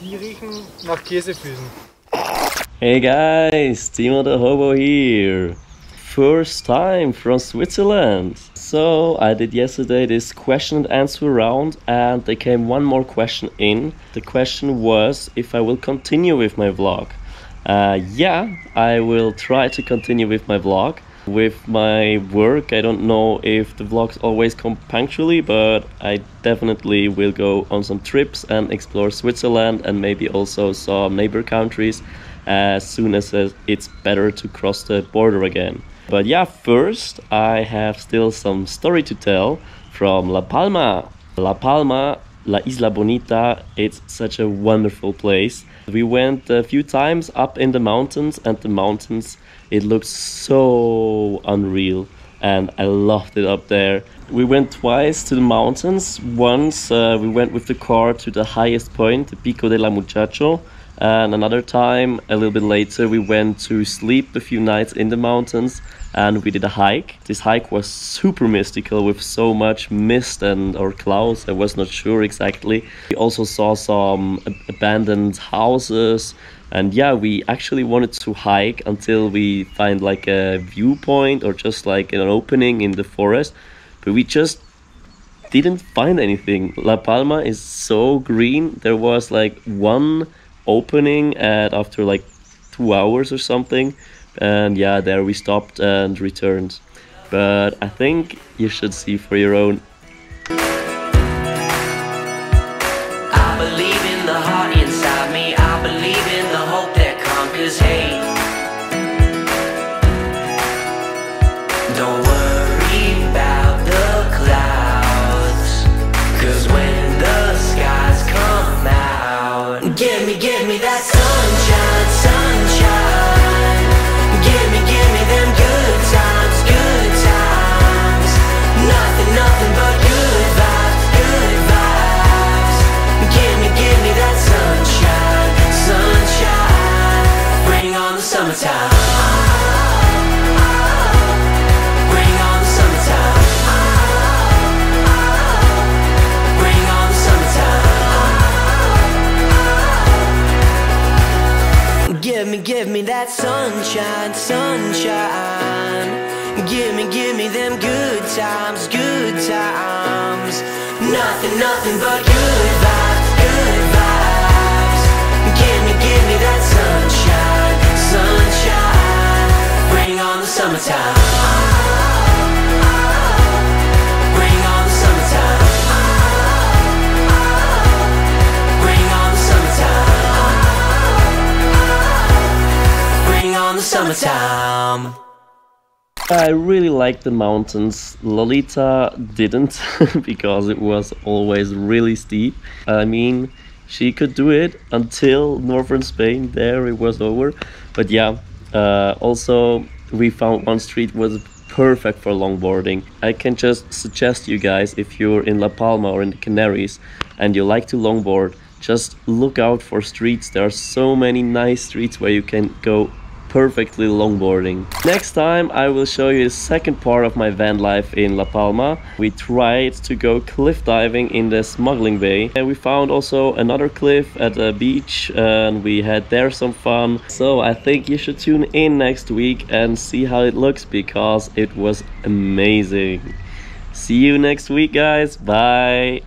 Die riechen nach Käsefüßen. Hey guys, Timo the Hobo here. First time from Switzerland. So I did yesterday this question and answer round, and there came one more question in. The question was if I will continue with my vlog. Yeah, I will try to continue with my vlog. With my work, I don't know if the vlogs always come punctually, but I definitely will go on some trips and explore Switzerland and maybe also some neighbor countries as soon as it's better to cross the border again. But yeah, first I have still some story to tell from La Palma. La Palma, La Isla Bonita, it's such a wonderful place. We went a few times up in the mountains, and the mountains, it looks so unreal, and I loved it up there. We went twice to the mountains. Once we went with the car to the highest point, the Pico de la Muchacho, and another time, a little bit later, we went to sleep a few nights in the mountains and we did a hike. This hike was super mystical with so much mist or clouds, I was not sure exactly. We also saw some abandoned houses, and yeah, we actually wanted to hike until we find like a viewpoint or just like an opening in the forest, but we just didn't find anything. La Palma is so green. There was like one opening after like 2 hours or something, and yeah, there we stopped and returned. But I think you should see for your own. I believe in the heart inside me. I believe in the hope that conquers hate. Don't worry about the clouds, 'cause when the skies come out, give me that sunshine, sunshine. Give me them good times, good times. Nothing but good vibes, good vibes. Give me that sunshine, sunshine. Bring on the summertime. Bring on the summertime. Bring on the summertime. Give me that sunshine, sunshine. Give me them good times, good times. Nothing but good vibes, good vibes. Give me that sunshine, sunshine. Bring on the summertime. Bring on the summertime. Bring on the summertime. Bring on the summertime. I really liked the mountains. Lolita didn't because it was always really steep. I mean, she could do it until northern Spain. There it was over. But yeah, also we found one street was perfect for longboarding. I can just suggest you guys, if you're in La Palma or in the Canaries and you like to longboard, just look out for streets. There are so many nice streets where you can go perfectly longboarding. Next time I will show you the second part of my van life in La Palma. We tried to go cliff diving in the smuggling bay, and we found also another cliff at a beach, and we had there some fun. So I think you should tune in next week and see how it looks, because it was amazing. See you next week, guys. Bye.